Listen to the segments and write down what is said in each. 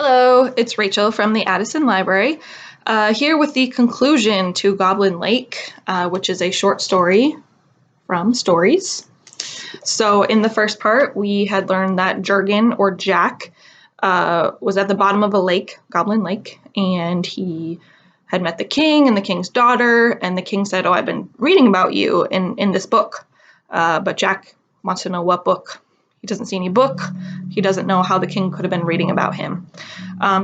Hello, it's Rachel from the Addison Library, here with the conclusion to Goblin Lake, which is a short story from Stories. So in the first part, we had learned that Jurgen, or Jack, was at the bottom of a lake, Goblin Lake, and he had met the king and the king's daughter, and the king said, "Oh, I've been reading about you in this book," but Jack wants to know what book. He doesn't see any book. He doesn't know how the king could have been reading about him.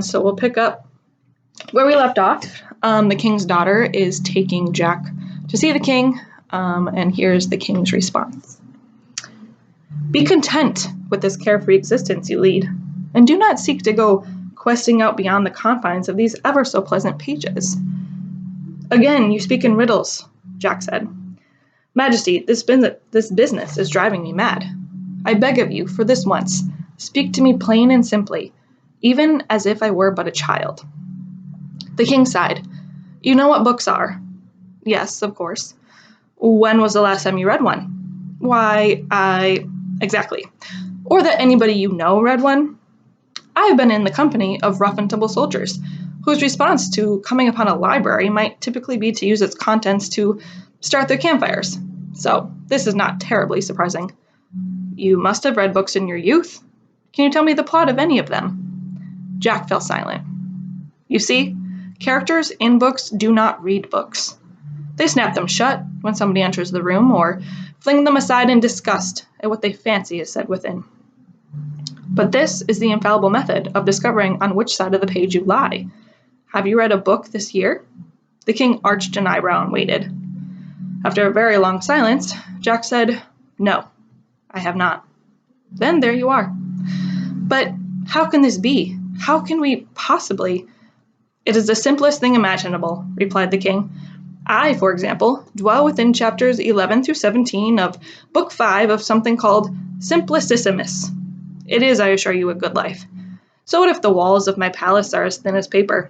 So we'll pick up where we left off. The king's daughter is taking Jack to see the king, and here's the king's response. "Be content with this carefree existence you lead, and do not seek to go questing out beyond the confines of these ever so pleasant pages." "Again, you speak in riddles," Jack said. "Majesty, this business is driving me mad. I beg of you, for this once, speak to me plain and simply, even as if I were but a child." The king sighed. "You know what books are?" "Yes, of course." "When was the last time you read one?" "Why, exactly. Or that anybody you know read one?" "I have been in the company of rough and tumble soldiers, whose response to coming upon a library might typically be to use its contents to start their campfires. So, this is not terribly surprising." "You must have read books in your youth. Can you tell me the plot of any of them?" Jack fell silent. You see, characters in books do not read books. They snap them shut when somebody enters the room, or fling them aside in disgust at what they fancy is said within. But this is the infallible method of discovering on which side of the page you lie. Have you read a book this year? The king arched an eyebrow and waited. After a very long silence, Jack said, "No, I have not." "Then there you are." "But how can this be? How can we possibly?" "It is the simplest thing imaginable," replied the king. "I, for example, dwell within chapters 11 through 17 of Book 5 of something called Simplicissimus. It is, I assure you, a good life. So what if the walls of my palace are as thin as paper,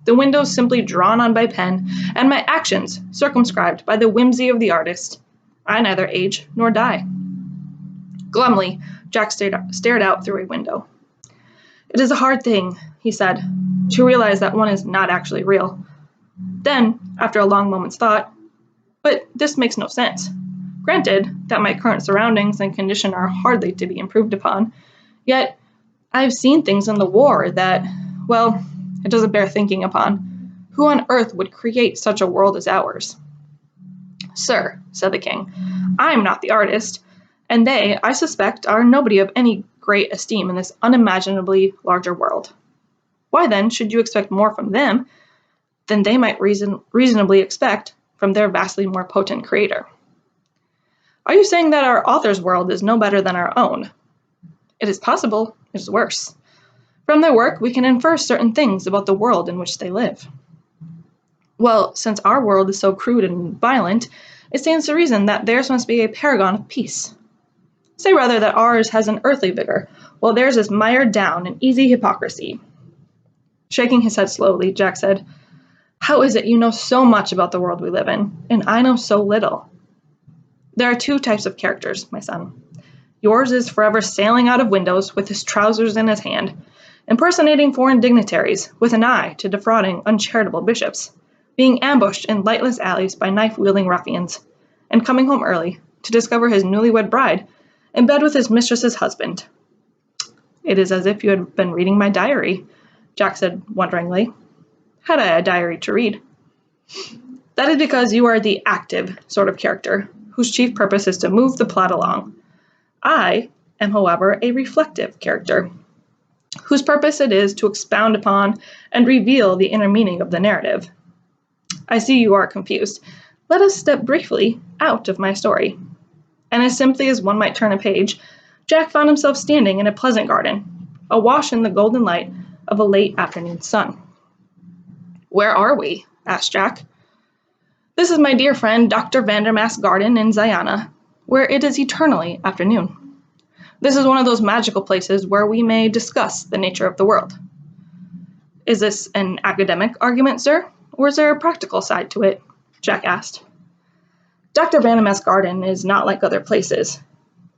the windows simply drawn on by pen, and my actions circumscribed by the whimsy of the artist? I neither age nor die." Glumly, Jack stared out through a window. "It is a hard thing," he said, "to realize that one is not actually real." Then, after a long moment's thought, "But this makes no sense. Granted that my current surroundings and condition are hardly to be improved upon, yet I have seen things in the war that, well, it doesn't bear thinking upon. Who on earth would create such a world as ours?" "Sir," said the king, "I am not the artist, and they, I suspect, are nobody of any great esteem in this unimaginably larger world. Why then should you expect more from them than they might reasonably expect from their vastly more potent creator?" "Are you saying that our author's world is no better than our own?" "It is possible, it is worse. From their work we can infer certain things about the world in which they live." "Well, since our world is so crude and violent, it stands to reason that theirs must be a paragon of peace. Say rather that ours has an earthly vigor, while theirs is mired down in easy hypocrisy." Shaking his head slowly, Jack said, "How is it you know so much about the world we live in, and I know so little?" "There are two types of characters, my son. Yours is forever sailing out of windows with his trousers in his hand, impersonating foreign dignitaries with an eye to defrauding uncharitable bishops, being ambushed in lightless alleys by knife-wielding ruffians, and coming home early to discover his newlywed bride in bed with his mistress's husband." "It is as if you had been reading my diary," Jack said wonderingly. "Had I a diary to read?" "That is because you are the active sort of character, whose chief purpose is to move the plot along. I am, however, a reflective character, whose purpose it is to expound upon and reveal the inner meaning of the narrative. I see you are confused. Let us step briefly out of my story." And as simply as one might turn a page, Jack found himself standing in a pleasant garden, awash in the golden light of a late afternoon sun. "Where are we?" asked Jack. "This is my dear friend Dr. Vandermast's garden in Ziana, where it is eternally afternoon. This is one of those magical places where we may discuss the nature of the world." "Is this an academic argument, sir, or is there a practical side to it?" Jack asked. "Dr. Vandermast's garden is not like other places.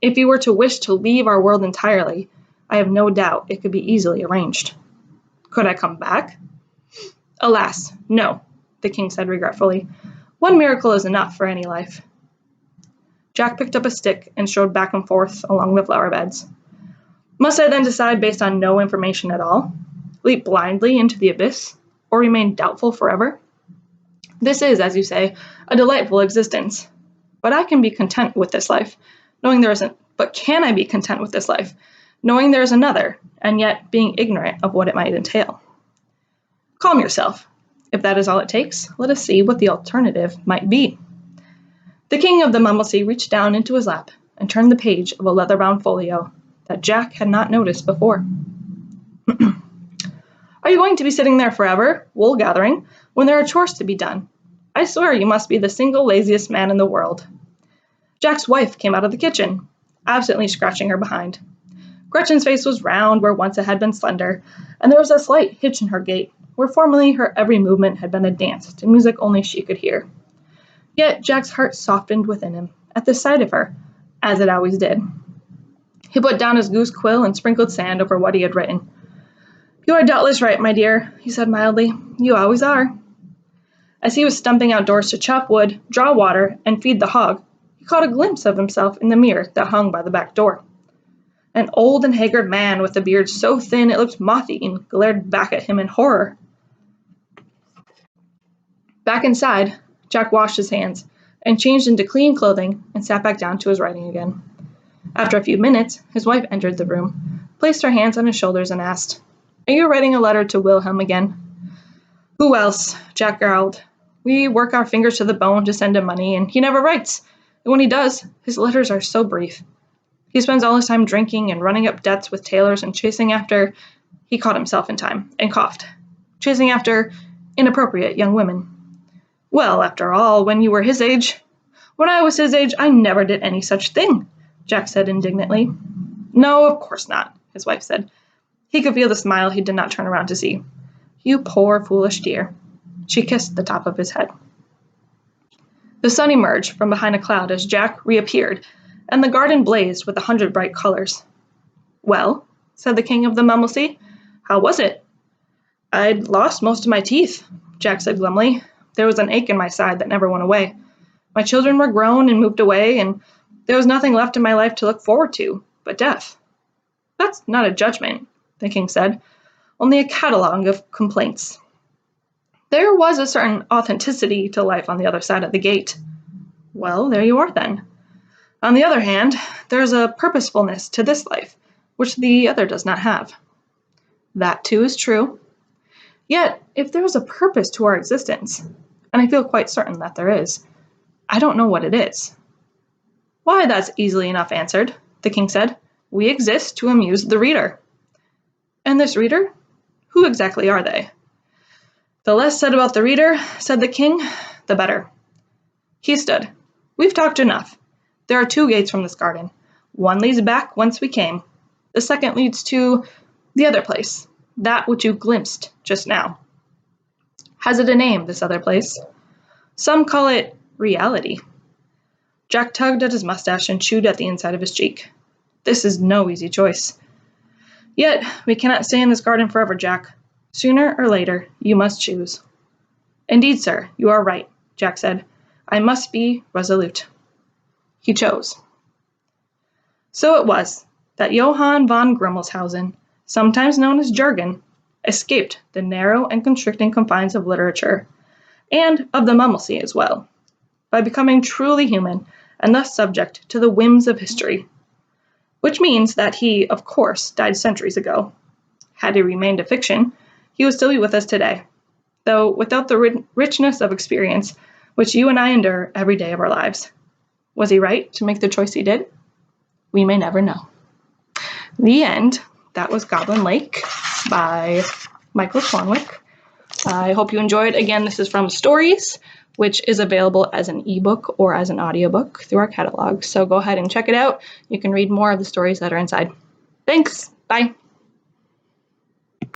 If you were to wish to leave our world entirely, I have no doubt it could be easily arranged." Could I come back? Alas, no, the king said regretfully. One miracle is enough for any life. Jack picked up a stick and strode back and forth along the flower beds. Must I then decide based on no information at all? Leap blindly into the abyss? Or remain doubtful forever? This is, as you say, a delightful existence. But I can be content with this life, knowing there isn't. But can I be content with this life, knowing there is another, and yet being ignorant of what it might entail? Calm yourself. If that is all it takes, let us see what the alternative might be. The king of the Mummelsea reached down into his lap and turned the page of a leather-bound folio that Jack had not noticed before. Are you going to be sitting there forever, wool gathering, when there are chores to be done? I swear you must be the single laziest man in the world. Jack's wife came out of the kitchen, absently scratching her behind. Gretchen's face was round where once it had been slender, and there was a slight hitch in her gait, where formerly her every movement had been a dance to music only she could hear. Yet Jack's heart softened within him at the sight of her, as it always did. He put down his goose quill and sprinkled sand over what he had written. You are doubtless right, my dear, he said mildly. You always are. As he was stumping outdoors to chop wood, draw water, and feed the hog, he caught a glimpse of himself in the mirror that hung by the back door. An old and haggard man with a beard so thin it looked moth-eaten glared back at him in horror. Back inside, Jack washed his hands and changed into clean clothing and sat back down to his writing again. After a few minutes, his wife entered the room, placed her hands on his shoulders, and asked, Are you writing a letter to Wilhelm again? Who else? Jack growled. We work our fingers to the bone to send him money, and he never writes. And when he does, his letters are so brief. He spends all his time drinking and running up debts with tailors and chasing after... He caught himself in time and coughed. Chasing after inappropriate young women. Well, after all, when you were his age... When I was his age, I never did any such thing, Jack said indignantly. No, of course not, his wife said. He could feel the smile he did not turn around to see. You poor, foolish dear. She kissed the top of his head. The sun emerged from behind a cloud as Jack reappeared, and the garden blazed with 100 bright colors. Well, said the king of the Mummelsea, how was it? I'd lost most of my teeth, Jack said glumly. There was an ache in my side that never went away. My children were grown and moved away, and there was nothing left in my life to look forward to but death. That's not a judgment, the king said, only a catalogue of complaints. There was a certain authenticity to life on the other side of the gate. Well, there you are then. On the other hand, there is a purposefulness to this life, which the other does not have. That too is true. Yet, if there is a purpose to our existence, and I feel quite certain that there is, I don't know what it is. Why, that's easily enough answered, the king said. We exist to amuse the reader. And this reader? Who exactly are they? The less said about the reader, said the king, the better. He stood. We've talked enough. There are 2 gates from this garden. One leads back whence we came. The second leads to the other place, that which you glimpsed just now. Has it a name, this other place? Some call it reality. Jack tugged at his mustache and chewed at the inside of his cheek. This is no easy choice. Yet, we cannot stay in this garden forever, Jack. Sooner or later, you must choose. Indeed, sir, you are right, Jack said. I must be resolute. He chose. So it was that Johann von Grimmelshausen, sometimes known as Jurgen, escaped the narrow and constricting confines of literature, and of the Mummelsea as well, by becoming truly human and thus subject to the whims of history. Which means that he, of course, died centuries ago. Had he remained a fiction, he would still be with us today, though without the richness of experience which you and I endure every day of our lives. Was he right to make the choice he did? We may never know. The end. That was Goblin Lake by Michael Swanwick. I hope you enjoyed. Again, this is from Stories, which is available as an ebook or as an audiobook through our catalog. So go ahead and check it out. You can read more of the stories that are inside. Thanks. Bye.